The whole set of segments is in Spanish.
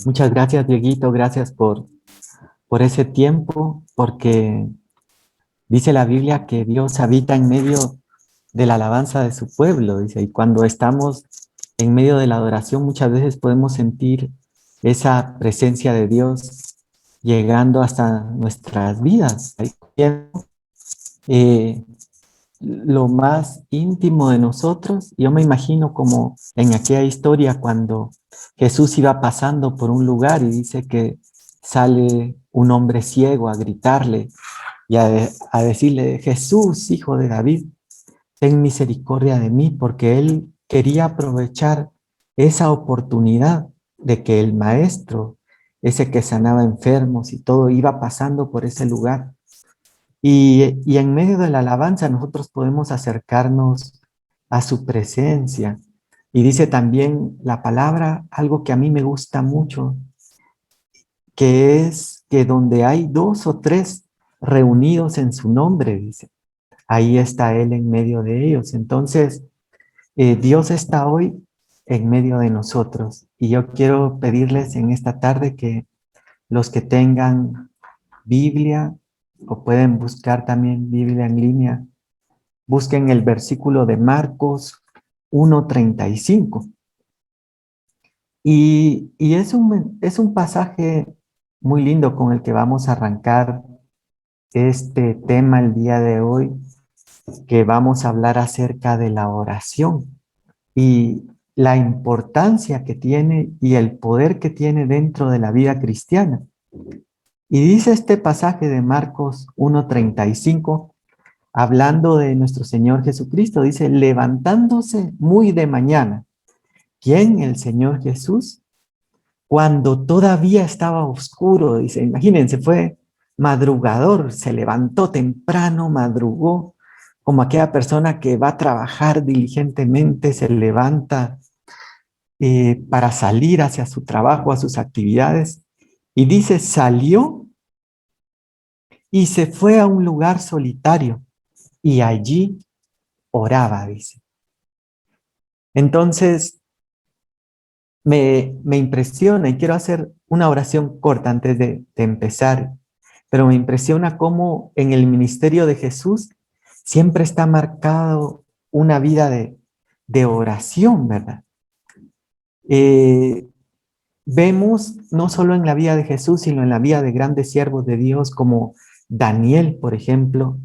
Muchas gracias, Dieguito, gracias por ese tiempo, porque dice la Biblia que Dios habita en medio de la alabanza de su pueblo, dice, y cuando estamos en medio de la adoración muchas veces podemos sentir esa presencia de Dios llegando hasta nuestras vidas. Eh, lo más íntimo de nosotros. Yo me imagino como en aquella historia cuando Jesús iba pasando por un lugar y dice que sale un hombre ciego a gritarle y a decirle, Jesús, hijo de David, ten misericordia de mí, porque él quería aprovechar esa oportunidad de que el maestro, ese que sanaba enfermos y todo, iba pasando por ese lugar y en medio de la alabanza nosotros podemos acercarnos a su presencia. Y dice también la palabra, algo que a mí me gusta mucho, que es que donde hay dos o tres reunidos en su nombre, dice, ahí está Él en medio de ellos. Entonces, Dios está hoy en medio de nosotros. Y yo quiero pedirles en esta tarde que los que tengan Biblia o pueden buscar también Biblia en línea, busquen el versículo de Marcos 1:35. Y es un pasaje muy lindo con el que vamos a arrancar este tema el día de hoy, que vamos a hablar acerca de la oración y la importancia que tiene y el poder que tiene dentro de la vida cristiana. Y dice este pasaje de Marcos 1:35, hablando de nuestro Señor Jesucristo, dice, levantándose muy de mañana. ¿Quién? El Señor Jesús. Cuando todavía estaba oscuro, dice, imagínense, fue madrugador, se levantó temprano, madrugó, como aquella persona que va a trabajar diligentemente, se levanta para salir hacia su trabajo, a sus actividades. Y dice, salió y se fue a un lugar solitario y allí oraba, dice. Entonces, me impresiona y quiero hacer una oración corta antes de empezar, pero me impresiona cómo en el ministerio de Jesús siempre está marcado una vida de oración, ¿verdad? Eh, Vemos no solo en la vida de Jesús, sino en la vida de grandes siervos de Dios como Daniel, por ejemplo,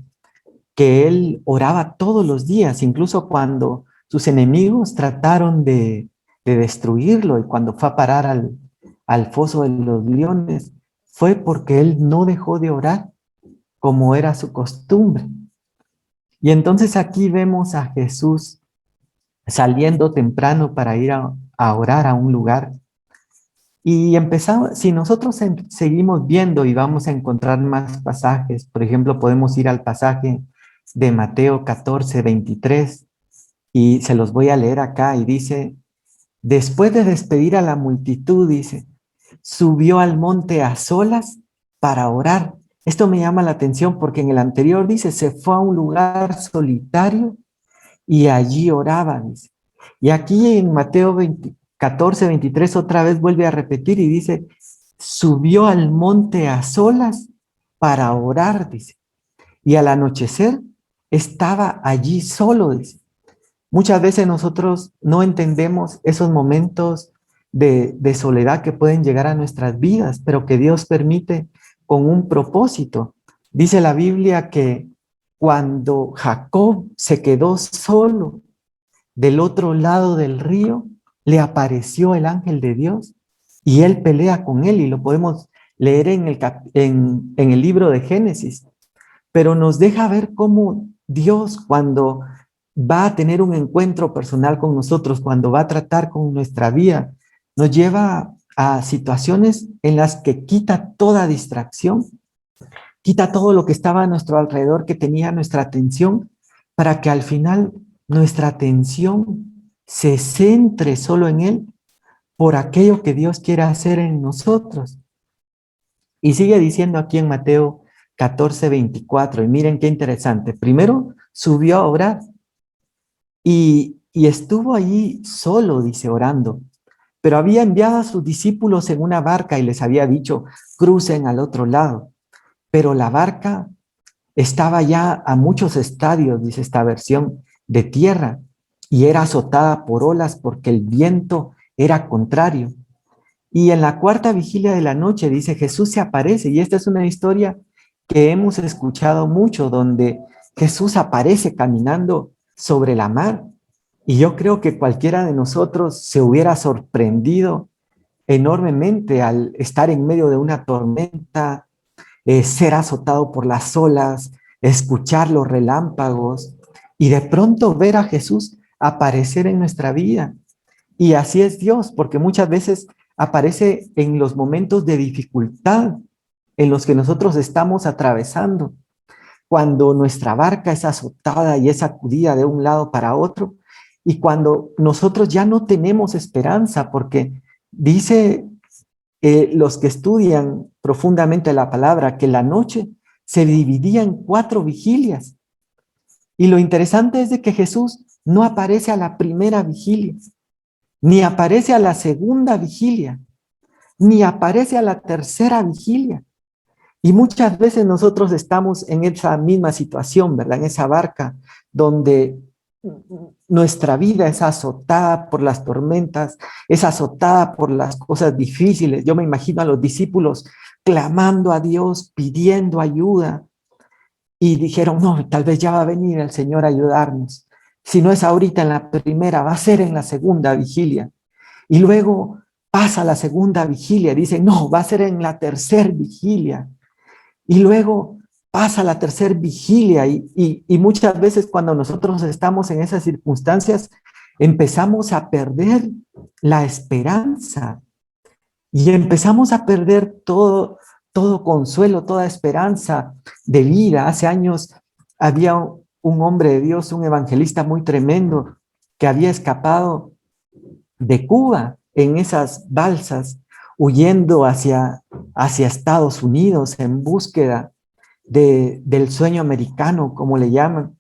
que él oraba todos los días, incluso cuando sus enemigos trataron de destruirlo y cuando fue a parar al foso de los leones, fue porque él no dejó de orar como era su costumbre. Y entonces aquí vemos a Jesús saliendo temprano para ir a orar a un lugar. Y empezamos, si nosotros seguimos viendo y vamos a encontrar más pasajes, por ejemplo, podemos ir al pasaje de Mateo 14:23 y se los voy a leer acá y dice, después de despedir a la multitud, dice, subió al monte a solas para orar. Esto me llama la atención porque en el anterior dice, se fue a un lugar solitario y allí oraba, dice. Y aquí en Mateo 14:23 otra vez vuelve a repetir y dice, subió al monte a solas para orar, dice. Y al anochecer estaba allí solo, dice. Muchas veces nosotros no entendemos esos momentos de soledad que pueden llegar a nuestras vidas, pero que Dios permite con un propósito. Dice la Biblia que cuando Jacob se quedó solo del otro lado del río, le apareció el ángel de Dios y él pelea con él y lo podemos leer en el libro de Génesis, pero nos deja ver cómo Dios cuando va a tener un encuentro personal con nosotros, cuando va a tratar con nuestra vida, nos lleva a situaciones en las que quita toda distracción, quita todo lo que estaba a nuestro alrededor, que tenía nuestra atención, para que al final nuestra atención se centre solo en Él por aquello que Dios quiere hacer en nosotros. Y sigue diciendo aquí en Mateo 14:24, y miren qué interesante. Primero subió a orar y estuvo allí solo, dice, orando. pero había enviado a sus discípulos en una barca y les había dicho, crucen al otro lado. Pero la barca estaba ya a muchos estadios, dice esta versión, de tierra, y era azotada por olas porque el viento era contrario. Y en la cuarta vigilia de la noche, dice, Jesús se aparece, y esta es una historia que hemos escuchado mucho, donde Jesús aparece caminando sobre la mar. Y yo creo que cualquiera de nosotros se hubiera sorprendido enormemente al estar en medio de una tormenta, ser azotado por las olas, escuchar los relámpagos y de pronto ver a Jesús aparecer en nuestra vida. Y así es Dios, porque muchas veces aparece en los momentos de dificultad en los que nosotros estamos atravesando, cuando nuestra barca es azotada y es sacudida de un lado para otro, y cuando nosotros ya no tenemos esperanza, porque dice los que estudian profundamente la palabra que la noche se dividía en 4 vigilias. Y lo interesante es de que Jesús no aparece a la primera vigilia, ni aparece a la segunda vigilia, ni aparece a la tercera vigilia. Y muchas veces nosotros estamos en esa misma situación, ¿verdad? En esa barca donde nuestra vida es azotada por las tormentas, es azotada por las cosas difíciles. Yo me imagino a los discípulos clamando a Dios, pidiendo ayuda, y dijeron, no, tal vez ya va a venir el Señor a ayudarnos. Si no es ahorita en la primera, va a ser en la segunda vigilia. Y luego pasa la segunda vigilia, dicen, no, va a ser en la tercera vigilia. Y luego pasa la tercera vigilia y muchas veces cuando nosotros estamos en esas circunstancias, empezamos a perder la esperanza y empezamos a perder todo consuelo, toda esperanza de vida. Hace años había un hombre de Dios, un evangelista muy tremendo, que había escapado de Cuba en esas balsas, huyendo hacia Estados Unidos en búsqueda del sueño americano, como le llaman.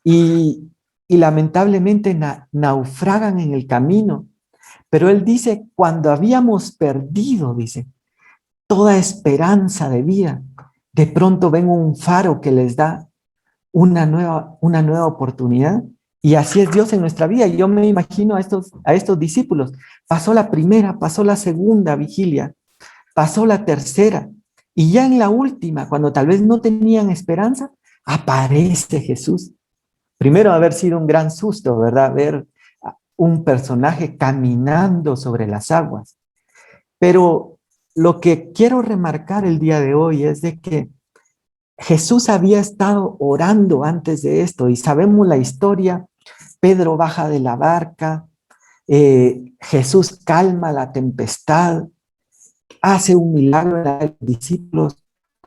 Y lamentablemente naufragan en el camino. Pero él dice, cuando habíamos perdido, dice, toda esperanza de vida, de pronto ven un faro que les da una nueva oportunidad. Y así es Dios en nuestra vida. Y yo me imagino a estos discípulos. Pasó la primera, pasó la segunda vigilia, pasó la tercera. Y ya en la última, cuando tal vez no tenían esperanza, aparece Jesús. Primero haber sido un gran susto, ¿verdad? Ver un personaje caminando sobre las aguas. Pero lo que quiero remarcar el día de hoy es de que Jesús había estado orando antes de esto y sabemos la historia. Pedro baja de la barca, Jesús calma la tempestad, hace un milagro a los discípulos,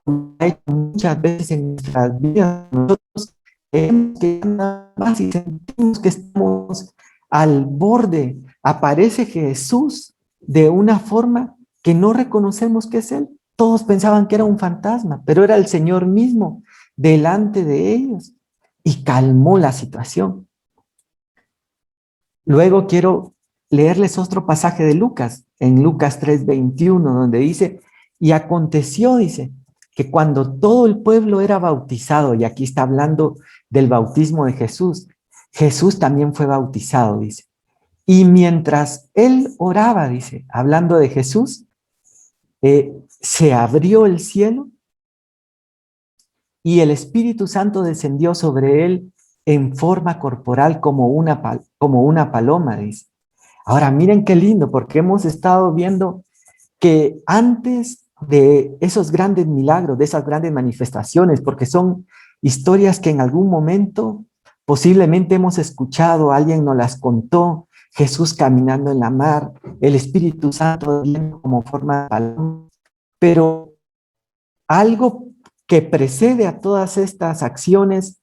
como ha hecho muchas veces en nuestras vidas. Nosotros creemos que nada más y sentimos que estamos al borde. Aparece Jesús de una forma que no reconocemos que es Él. Todos pensaban que era un fantasma, pero era el Señor mismo delante de ellos y calmó la situación. Luego quiero leerles otro pasaje de Lucas, en Lucas 3:21, donde dice, y aconteció, dice, que cuando todo el pueblo era bautizado, y aquí está hablando del bautismo de Jesús, Jesús también fue bautizado, dice. Y mientras él oraba, dice, hablando de Jesús, se abrió el cielo y el Espíritu Santo descendió sobre él en forma corporal como una paloma, dice. Ahora miren qué lindo, porque hemos estado viendo que antes de esos grandes milagros, de esas grandes manifestaciones, porque son historias que en algún momento posiblemente hemos escuchado, alguien nos las contó, Jesús caminando en la mar, el Espíritu Santo como forma de paloma, pero algo que precede a todas estas acciones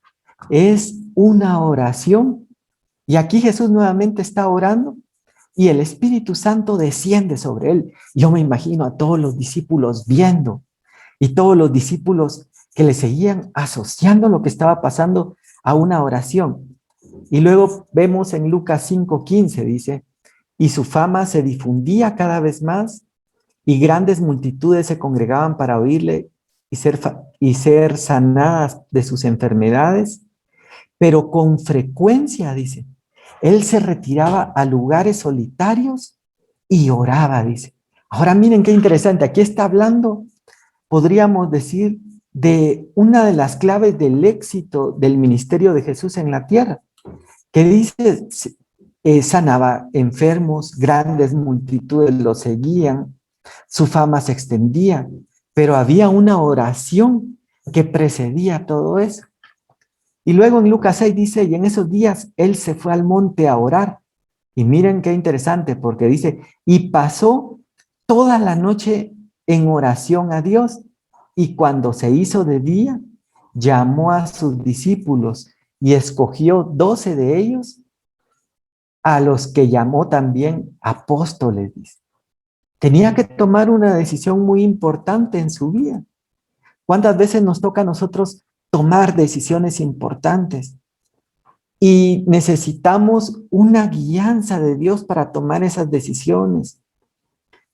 es una oración. Y aquí Jesús nuevamente está orando y el Espíritu Santo desciende sobre él. Yo me imagino a todos los discípulos viendo y todos los discípulos que le seguían asociando lo que estaba pasando a una oración. Y luego vemos en Lucas 5:15, dice, y su fama se difundía cada vez más y grandes multitudes se congregaban para oírle y ser sanadas de sus enfermedades, pero con frecuencia, dice, él se retiraba a lugares solitarios y oraba, dice. Ahora miren qué interesante, aquí está hablando, podríamos decir, de una de las claves del éxito del ministerio de Jesús en la tierra, que dice, sanaba enfermos, grandes multitudes lo seguían, su fama se extendía, pero había una oración que precedía todo eso. Y luego en Lucas 6 dice, y en esos días él se fue al monte a orar. Y miren qué interesante, porque dice, y pasó toda la noche en oración a Dios, y cuando se hizo de día, llamó a sus discípulos y escogió 12 de ellos, a los que llamó también apóstoles, dice. Tenía que tomar una decisión muy importante en su vida. ¿Cuántas veces nos toca a nosotros tomar decisiones importantes? Y necesitamos una guianza de Dios para tomar esas decisiones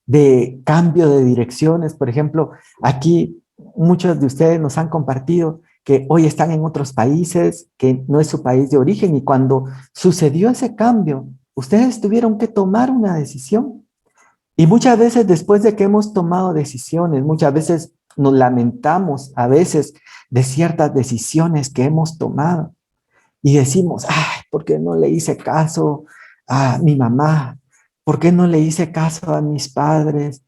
de cambio de direcciones. Por ejemplo, aquí muchos de ustedes nos han compartido que hoy están en otros países, que no es su país de origen, y cuando sucedió ese cambio, ustedes tuvieron que tomar una decisión. Y muchas veces después de que hemos tomado decisiones, muchas veces nos lamentamos a veces de ciertas decisiones que hemos tomado y decimos, ay, ¿por qué no le hice caso a mi mamá? ¿Por qué no le hice caso a mis padres?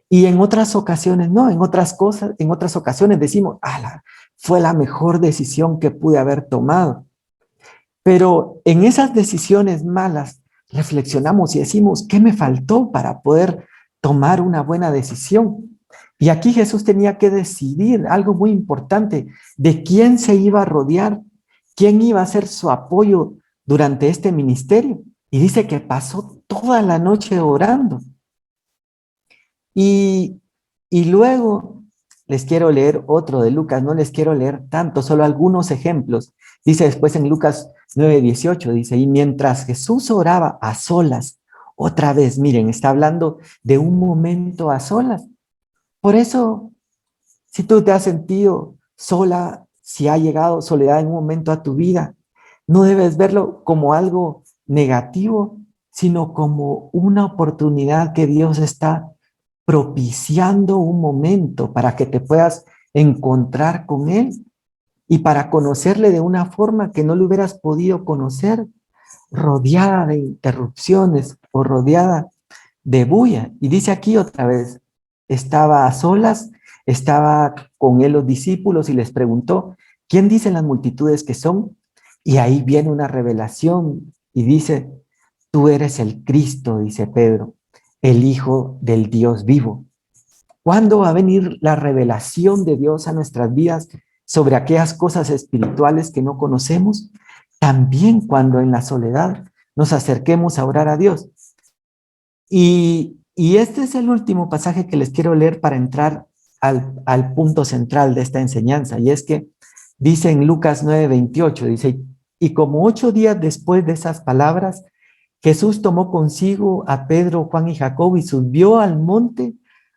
Y en otras ocasiones, no, en otras cosas, en otras ocasiones decimos, fue la mejor decisión que pude haber tomado. Pero en esas decisiones malas, reflexionamos y decimos, ¿qué me faltó para poder tomar una buena decisión? Y aquí Jesús tenía que decidir algo muy importante, de quién se iba a rodear, quién iba a ser su apoyo durante este ministerio. Y dice que pasó toda la noche orando. Y, y luego les quiero leer otro de Lucas, no les quiero leer tanto, solo algunos ejemplos. Dice después en Lucas 9:18, dice, y mientras Jesús oraba a solas, otra vez, miren, está hablando de un momento a solas. Por eso, si tú te has sentido sola, si ha llegado soledad en un momento a tu vida, no debes verlo como algo negativo, sino como una oportunidad que Dios está propiciando un momento para que te puedas encontrar con Él y para conocerle de una forma que no le hubieras podido conocer, rodeada de interrupciones o rodeada de bulla. Y dice aquí otra vez, estaba a solas, estaba con él los discípulos y les preguntó, ¿quién dicen las multitudes que son? Y ahí viene una revelación y dice, tú eres el Cristo, dice Pedro, el Hijo del Dios vivo. ¿Cuándo va a venir la revelación de Dios a nuestras vidas sobre aquellas cosas espirituales que no conocemos? También cuando en la soledad nos acerquemos a orar a Dios. Y este es el último pasaje que les quiero leer para entrar al punto central de esta enseñanza, y es que dice en Lucas 9:28, dice, y como 8 días después de esas palabras, Jesús tomó consigo a Pedro, Juan y Jacobo y subió al monte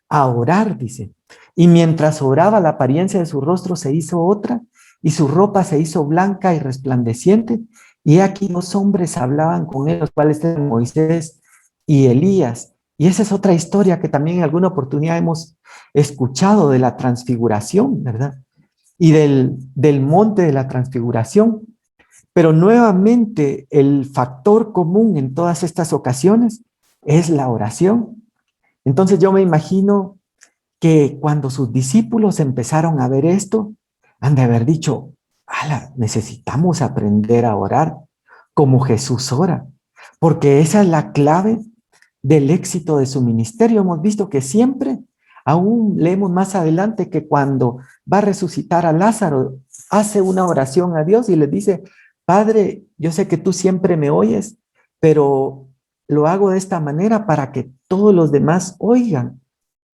a orar, dice. Y mientras oraba, la apariencia de su rostro se hizo otra y su ropa se hizo blanca y resplandeciente. Y aquí 2 hombres hablaban con él, los cuales eran Moisés y Elías. Y esa es otra historia que también en alguna oportunidad hemos escuchado de la transfiguración, ¿verdad? Y del monte de la transfiguración. Pero nuevamente el factor común en todas estas ocasiones es la oración. Entonces yo me imagino que cuando sus discípulos empezaron a ver esto, han de haber dicho, ala, necesitamos aprender a orar como Jesús ora, porque esa es la clave del éxito de su ministerio. Hemos visto que siempre, aún leemos más adelante que cuando va a resucitar a Lázaro, hace una oración a Dios y le dice, Padre, yo sé que tú siempre me oyes, pero lo hago de esta manera para que todos los demás oigan